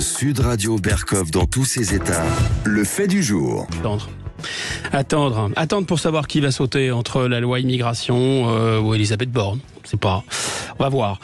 Sud Radio Berkov dans tous ses états. Le fait du jour. Attendre pour savoir qui va sauter entre la loi immigration ou Elisabeth Borne. C'est pas. On va voir.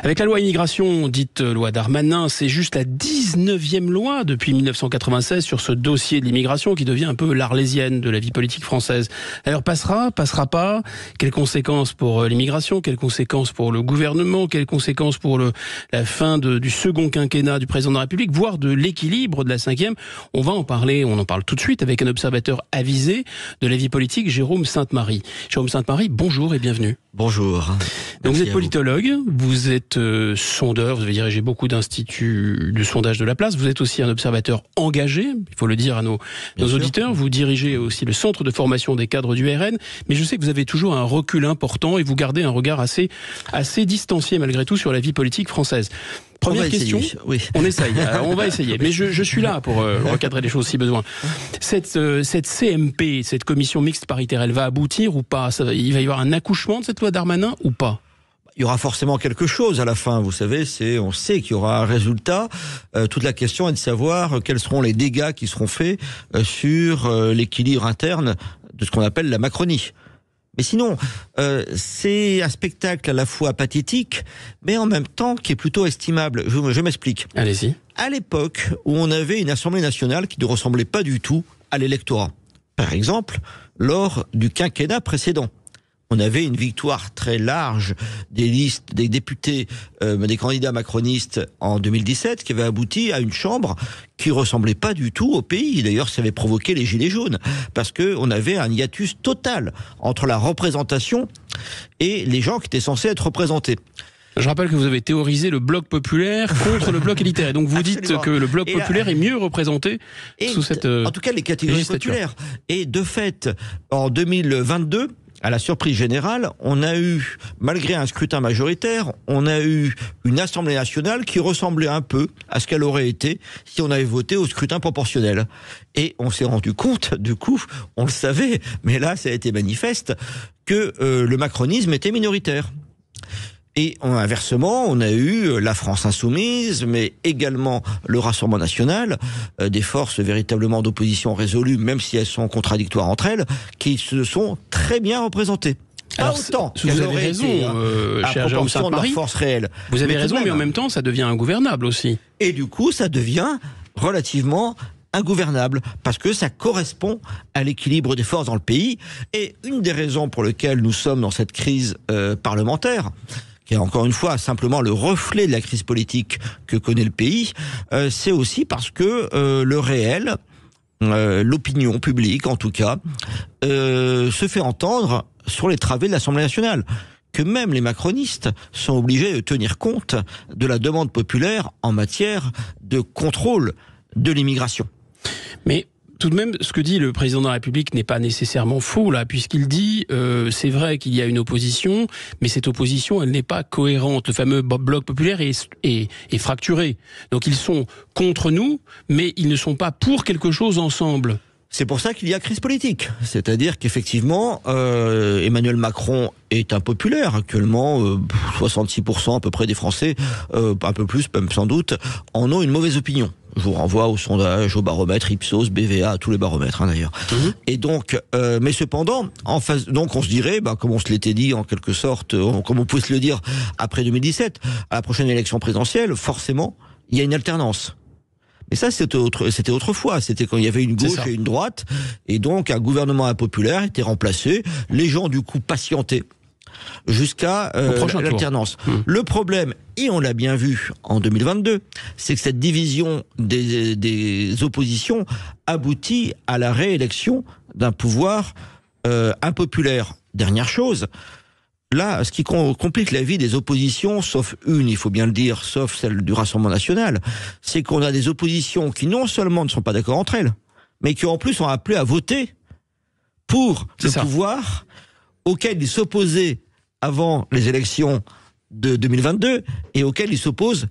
Avec la loi immigration, dite loi Darmanin, c'est juste la 19e loi depuis 1996 sur ce dossier de l'immigration qui devient un peu l'arlésienne de la vie politique française. Alors passera pas? Quelles conséquences pour l'immigration? Quelles conséquences pour le gouvernement? Quelles conséquences pour la fin du second quinquennat du président de la République, voire de l'équilibre de la 5e? On va en parler, on en parle tout de suite avec un observateur avisé de la vie politique, Jérôme Sainte-Marie. Jérôme Sainte-Marie, bonjour et bienvenue. Bonjour. Donc vous êtes politologue, vous êtes sondeur, vous avez dirigé beaucoup d'instituts de sondage de la place, vous êtes aussi un observateur engagé, il faut le dire à nos auditeurs, vous dirigez aussi le centre de formation des cadres du RN, mais je sais que vous avez toujours un recul important et vous gardez un regard assez distancié malgré tout sur la vie politique française. Première question, oui. On essaye, on va essayer, mais je suis là pour recadrer les choses si besoin. Cette CMP, cette commission mixte paritaire, elle va aboutir ou pas? Il va y avoir un accouchement de cette loi Darmanin ou pas? Il y aura forcément quelque chose à la fin, vous savez, on sait qu'il y aura un résultat. Toute la question est de savoir quels seront les dégâts qui seront faits sur l'équilibre interne de ce qu'on appelle la Macronie. Mais sinon, c'est un spectacle à la fois pathétique, mais en même temps qui est plutôt estimable. Je m'explique. Allez-y. À l'époque où on avait une Assemblée nationale qui ne ressemblait pas du tout à l'électorat, par exemple, lors du quinquennat précédent, on avait une victoire très large des listes des députés, des candidats macronistes en 2017, qui avait abouti à une chambre qui ressemblait pas du tout au pays. D'ailleurs, ça avait provoqué les gilets jaunes, parce que on avait un hiatus total entre la représentation et les gens qui étaient censés être représentés. Je rappelle que vous avez théorisé le bloc populaire contre le bloc élitaire. Et donc vous dites que le bloc populaire est mieux représenté sous cette en tout cas, les catégories populaires. Et de fait, en 2022, à la surprise générale, on a eu, malgré un scrutin majoritaire, on a eu une Assemblée nationale qui ressemblait un peu à ce qu'elle aurait été si on avait voté au scrutin proportionnel. Et on s'est rendu compte, du coup, on le savait, mais là, ça a été manifeste, que le macronisme était minoritaire. Et inversement, on a eu la France insoumise, mais également le Rassemblement national, des forces véritablement d'opposition résolues, même si elles sont contradictoires entre elles, qui se sont très bien représentées. Pas autant. Vous avez raison, cher Jérôme Sainte-Marie. Vous avez raison, mais en même temps, ça devient ingouvernable aussi. Et du coup, ça devient relativement ingouvernable, parce que ça correspond à l'équilibre des forces dans le pays. Et une des raisons pour lesquelles nous sommes dans cette crise parlementaire, qui est encore une fois simplement le reflet de la crise politique que connaît le pays, c'est aussi parce que le réel, l'opinion publique en tout cas, se fait entendre sur les travées de l'Assemblée nationale. Que même les macronistes sont obligés de tenir compte de la demande populaire en matière de contrôle de l'immigration. Mais tout de même, ce que dit le président de la République n'est pas nécessairement faux, là, puisqu'il dit c'est vrai qu'il y a une opposition, mais cette opposition, elle n'est pas cohérente. Le fameux bloc populaire est fracturé. Donc ils sont contre nous, mais ils ne sont pas pour quelque chose ensemble. C'est pour ça qu'il y a crise politique. C'est-à-dire qu'effectivement, Emmanuel Macron est impopulaire. Actuellement, 66% à peu près des Français, un peu plus même sans doute, en ont une mauvaise opinion. Je vous renvoie au sondage, au baromètre Ipsos, BVA, à tous les baromètres d'ailleurs. Et donc, mais cependant, en face, donc on se dirait, comme on se l'était dit en quelque sorte, comme on pouvait se le dire après 2017, à la prochaine élection présidentielle, forcément, il y a une alternance. Mais ça, c'était autrefois. C'était quand il y avait une gauche et une droite. Et donc, un gouvernement impopulaire était remplacé. Les gens, du coup, patientaient jusqu'à l'alternance. Le problème, et on l'a bien vu en 2022, c'est que cette division des oppositions aboutit à la réélection d'un pouvoir impopulaire. Dernière chose, là, ce qui complique la vie des oppositions, sauf une, il faut bien le dire, sauf celle du Rassemblement national, c'est qu'on a des oppositions qui non seulement ne sont pas d'accord entre elles, mais qui en plus sont appelées à voter pour le pouvoir auquel ils s'opposaient avant les élections de 2022 et auquel ils s'opposent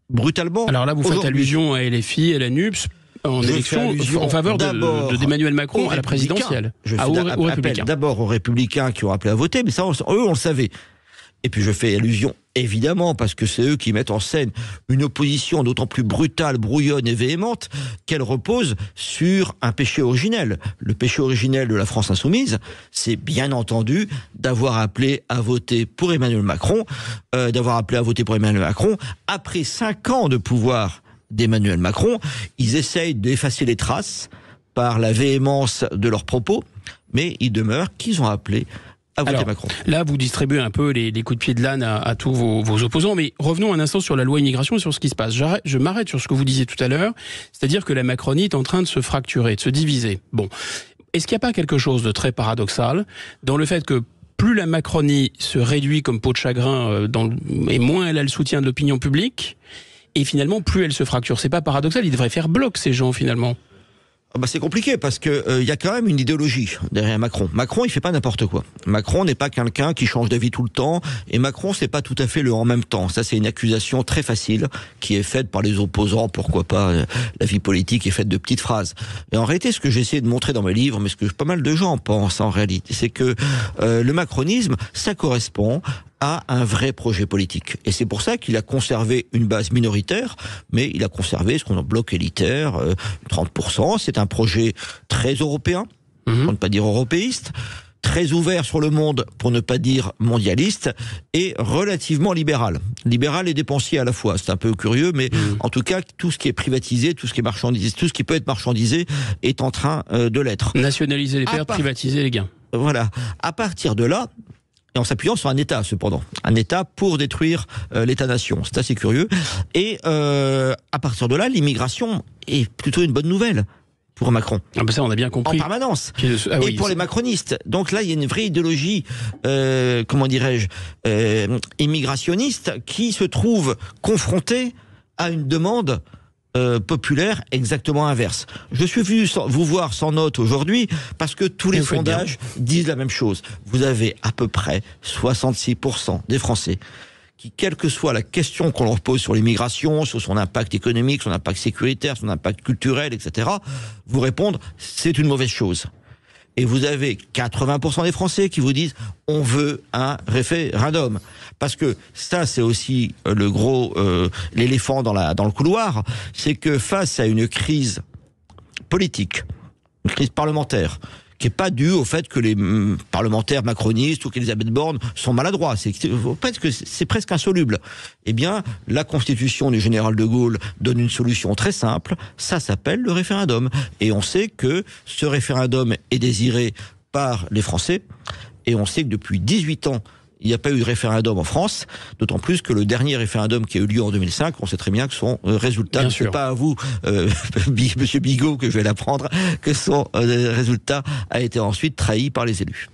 brutalement. Alors là, vous faites allusion à LFI et la NUPS en élection en faveur d'Emmanuel Macron à la présidentielle. Aux Républicains. D'abord aux Républicains qui ont appelé à voter, mais ça, eux, on le savait. Et puis je fais allusion, évidemment, parce que c'est eux qui mettent en scène une opposition d'autant plus brutale, brouillonne et véhémente qu'elle repose sur un péché originel. Le péché originel de la France insoumise, c'est bien entendu d'avoir appelé à voter pour Emmanuel Macron, après 5 ans de pouvoir d'Emmanuel Macron. Ils essayent d'effacer les traces par la véhémence de leurs propos, mais il demeure qu'ils ont appelé à voter Macron. Là, vous distribuez un peu les coups de pied de l'âne à tous vos opposants, mais revenons un instant sur la loi immigration et sur ce qui se passe. Je m'arrête sur ce que vous disiez tout à l'heure, c'est-à-dire que la Macronie est en train de se fracturer, de se diviser. Bon, est-ce qu'il n'y a pas quelque chose de très paradoxal dans le fait que plus la Macronie se réduit comme peau de chagrin, et moins elle a le soutien de l'opinion publique, et finalement plus elle se fracture? C'est pas paradoxal, ils devraient faire bloc ces gens finalement. C'est compliqué parce que y a quand même une idéologie derrière Macron. Macron, il fait pas n'importe quoi. Macron n'est pas quelqu'un qui change d'avis tout le temps, et Macron, c'est pas tout à fait le en même temps. Ça, c'est une accusation très facile qui est faite par les opposants. Pourquoi pas? La vie politique est faite de petites phrases. Et en réalité, ce que j'ai essayé de montrer dans mes livres, mais ce que pas mal de gens pensent en réalité, c'est que le macronisme, ça correspond à un vrai projet politique. Et c'est pour ça qu'il a conservé une base minoritaire, mais il a conservé ce qu'on appelle bloc élitaire, 30%. C'est un projet très européen, pour ne pas dire européiste, très ouvert sur le monde, pour ne pas dire mondialiste, et relativement libéral. Libéral et dépensier à la fois. C'est un peu curieux, mais en tout cas, tout ce qui est privatisé, tout ce qui est marchandisé, tout ce qui peut être marchandisé est en train de l'être. Nationaliser les pertes, privatiser les gains. Voilà. À partir de là, et en s'appuyant sur un État, cependant. Un État pour détruire l'État-nation. C'est assez curieux. Et à partir de là, l'immigration est plutôt une bonne nouvelle pour Macron. Ah ben ça, on a bien compris. En permanence. Et pour les macronistes. Donc là, il y a une vraie idéologie, immigrationniste, qui se trouve confrontée à une demande populaire exactement inverse. Je suis venu vous voir sans note aujourd'hui parce que tous les sondages disent la même chose. Vous avez à peu près 66% des Français qui, quelle que soit la question qu'on leur pose sur l'immigration, sur son impact économique, son impact sécuritaire, son impact culturel, etc., vous répondent « c'est une mauvaise chose ». Et vous avez 80% des Français qui vous disent « on veut un référendum ». Parce que ça, c'est aussi le gros l'éléphant dans le couloir, c'est que face à une crise politique, une crise parlementaire, qui est pas due au fait que les parlementaires macronistes ou qu'Elisabeth Borne sont maladroits, c'est presque insoluble. Eh bien, la constitution du général de Gaulle donne une solution très simple, ça s'appelle le référendum. Et on sait que ce référendum est désiré par les Français, et on sait que depuis 18 ans, il n'y a pas eu de référendum en France, d'autant plus que le dernier référendum qui a eu lieu en 2005, on sait très bien que son résultat, c'est pas à vous, Monsieur Bigot, que je vais l'apprendre, que son résultat a été ensuite trahi par les élus.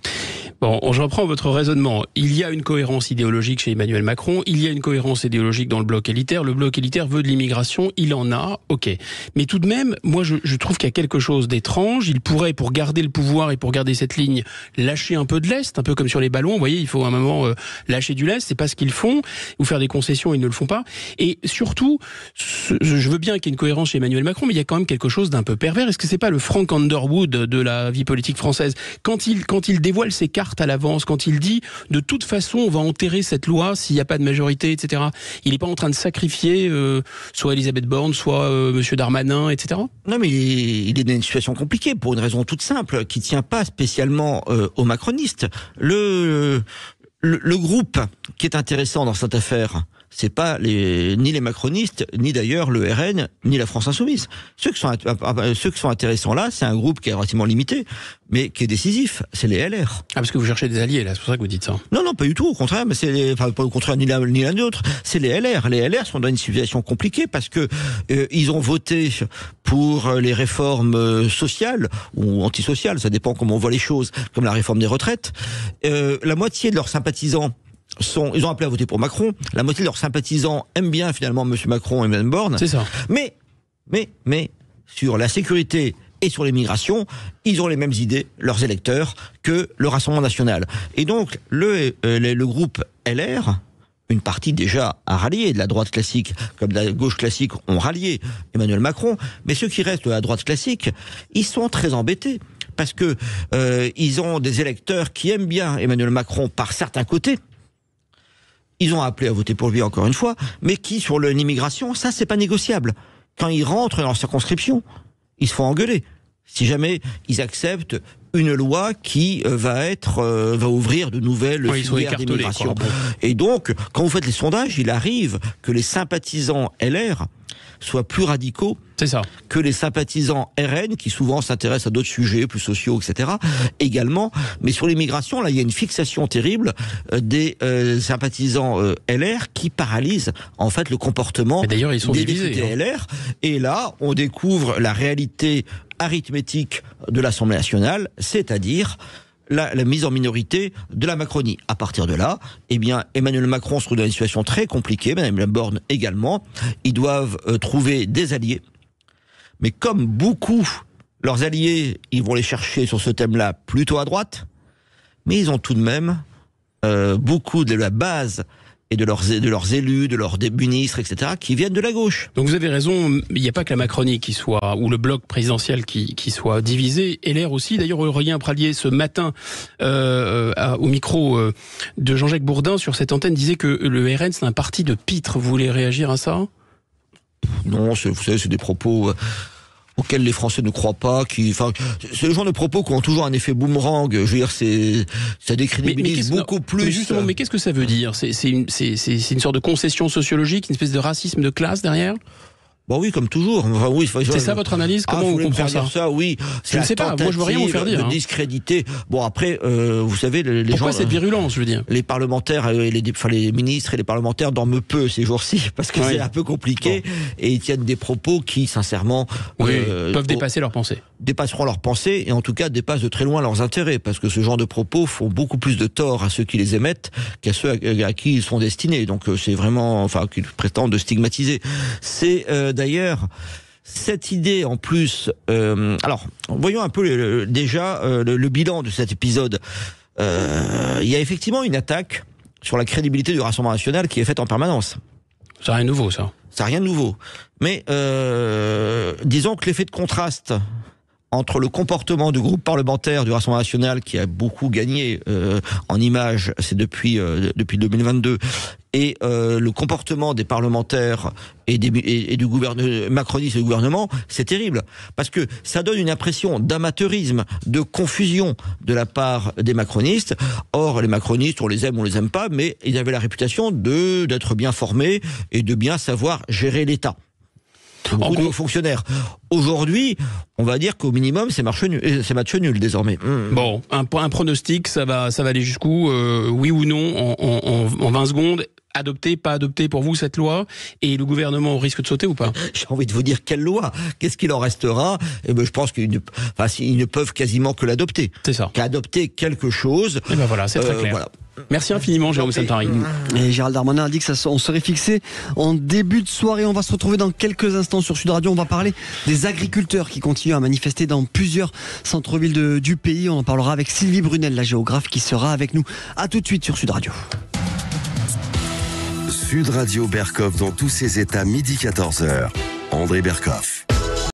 Bon, je reprends votre raisonnement. Il y a une cohérence idéologique chez Emmanuel Macron, il y a une cohérence idéologique dans le bloc élitaire. Le bloc élitaire veut de l'immigration, il en a, ok. Mais tout de même, moi je trouve qu'il y a quelque chose d'étrange. Il pourrait, pour garder le pouvoir et pour garder cette ligne, lâcher un peu de lest, un peu comme sur les ballons. Vous voyez, il faut à un moment lâcher du lest, c'est pas ce qu'ils font, ou faire des concessions, ils ne le font pas. Et surtout, je veux bien qu'il y ait une cohérence chez Emmanuel Macron, mais il y a quand même quelque chose d'un peu pervers. Est-ce que c'est pas le Frank Underwood de la vie politique française? Quand il dévoile ses cartes à l'avance, quand il dit de toute façon on va enterrer cette loi s'il n'y a pas de majorité, etc. Il n'est pas en train de sacrifier soit Elisabeth Borne, soit Monsieur Darmanin, etc. Non, mais il est dans une situation compliquée pour une raison toute simple qui tient pas spécialement aux macronistes. Le groupe qui est intéressant dans cette affaire, c'est pas ni les macronistes, ni d'ailleurs le RN, ni la France Insoumise. Ceux qui sont intéressants là, c'est un groupe qui est relativement limité, mais qui est décisif, c'est les LR. Ah, parce que vous cherchez des alliés, là, c'est pour ça que vous dites ça. Non, pas du tout, au contraire, mais pas au contraire, ni l'un ni l'autre, c'est les LR. Les LR sont dans une situation compliquée parce que ils ont voté pour les réformes sociales, ou antisociales, ça dépend comment on voit les choses, comme la réforme des retraites. La moitié de leurs sympathisants ils ont appelé à voter pour Macron. La moitié de leurs sympathisants aiment bien finalement M. Macron et Mme Borne. C'est ça. Mais sur la sécurité et sur l'immigration, ils ont les mêmes idées, leurs électeurs, que le Rassemblement national. Et donc le groupe LR, une partie déjà a rallié, de la droite classique comme de la gauche classique ont rallié Emmanuel Macron, mais ceux qui restent de la droite classique, ils sont très embêtés. Parce que ils ont des électeurs qui aiment bien Emmanuel Macron par certains côtés, ils ont appelé à voter pour lui encore une fois, mais qui, sur l'immigration, ça, c'est pas négociable. Quand ils rentrent dans leur circonscription, ils se font engueuler. Si jamais ils acceptent une loi qui va ouvrir de nouvelles filières d'immigration. Bon. Et donc, quand vous faites les sondages, il arrive que les sympathisants LR soient plus radicaux que les sympathisants RN, qui souvent s'intéressent à d'autres sujets plus sociaux, etc. également. Mais sur l'immigration, là, il y a une fixation terrible des sympathisants LR qui paralysent en fait le comportement des députés LR. Et là, on découvre la réalité arithmétique de l'Assemblée nationale, c'est-à-dire la mise en minorité de la Macronie. À partir de là, eh bien, Emmanuel Macron se trouve dans une situation très compliquée, Madame Borne également. Ils doivent trouver des alliés. Mais comme beaucoup, leurs alliés, ils vont les chercher sur ce thème-là plutôt à droite, mais ils ont tout de même beaucoup de la base et de leurs élus, de leurs ministres, etc., qui viennent de la gauche. Donc vous avez raison, il n'y a pas que la Macronie qui soit, ou le bloc présidentiel qui soit divisé, LR aussi. D'ailleurs, Aurélien Pradier, ce matin, au micro de Jean-Jacques Bourdin, sur cette antenne, disait que le RN, c'est un parti de pitre. Vous voulez réagir à ça ? Non, vous savez, c'est des propos auxquels les Français ne croient pas, c'est le genre de propos qui ont toujours un effet boomerang. Je veux dire, ça décrédibilise beaucoup plus. Mais justement, mais qu'est-ce que ça veut dire ? C'est une sorte de concession sociologique, une espèce de racisme de classe derrière ? Bon oui, comme toujours. Enfin, oui, c'est ça votre analyse ? Comment vous comprenez ça ? Oui, je ne sais pas. Moi, je veux rien vous faire dire. De discréditer. Bon après, vous savez, les pourquoi gens. Cette virulence, je veux dire ? Les parlementaires, les ministres et les parlementaires dorment peu ces jours-ci parce que c'est un peu compliqué et ils tiennent des propos qui, sincèrement, peuvent dépasser leurs pensées. Dépasseront leurs pensées et en tout cas dépassent de très loin leurs intérêts parce que ce genre de propos font beaucoup plus de tort à ceux qui les émettent qu'à ceux à qui ils sont destinés. Donc c'est vraiment, qu'ils prétendent stigmatiser. C'est d'ailleurs cette idée en plus. Alors voyons un peu le bilan de cet épisode. Il y a effectivement une attaque sur la crédibilité du Rassemblement national qui est faite en permanence. C'est rien de nouveau, ça. C'est rien de nouveau. Mais disons que l'effet de contraste entre le comportement du groupe parlementaire du Rassemblement national, qui a beaucoup gagné en images, c'est depuis 2022, et le comportement des parlementaires et du gouvernement macroniste et du gouvernement, c'est terrible. Parce que ça donne une impression d'amateurisme, de confusion de la part des macronistes. Or, les macronistes, on les aime pas, mais ils avaient la réputation d'être bien formés et de bien savoir gérer l'État. Beaucoup de fonctionnaires. Aujourd'hui, on va dire qu'au minimum, c'est match nul désormais. Bon, un pronostic, ça va aller jusqu'où ? Oui ou non, en 20 secondes. Adopter, pas adopter pour vous cette loi, et le gouvernement risque de sauter ou pas ? J'ai envie de vous dire quelle loi ? Qu'est-ce qu'il en restera ? Je pense qu'ils ne peuvent quasiment que l'adopter. C'est ça. Qu'adopter quelque chose. Et ben voilà, c'est très clair. Voilà. Merci infiniment, Jérôme Santarri. Et Gérald Darmanin a dit on serait fixé en début de soirée. On va se retrouver dans quelques instants sur Sud Radio. On va parler des agriculteurs qui continuent à manifester dans plusieurs centres-villes du pays. On en parlera avec Sylvie Brunel, la géographe, qui sera avec nous. À tout de suite sur Sud Radio. Sud Radio Berkhoff dans tous ses états, midi 14h. André Berkhoff.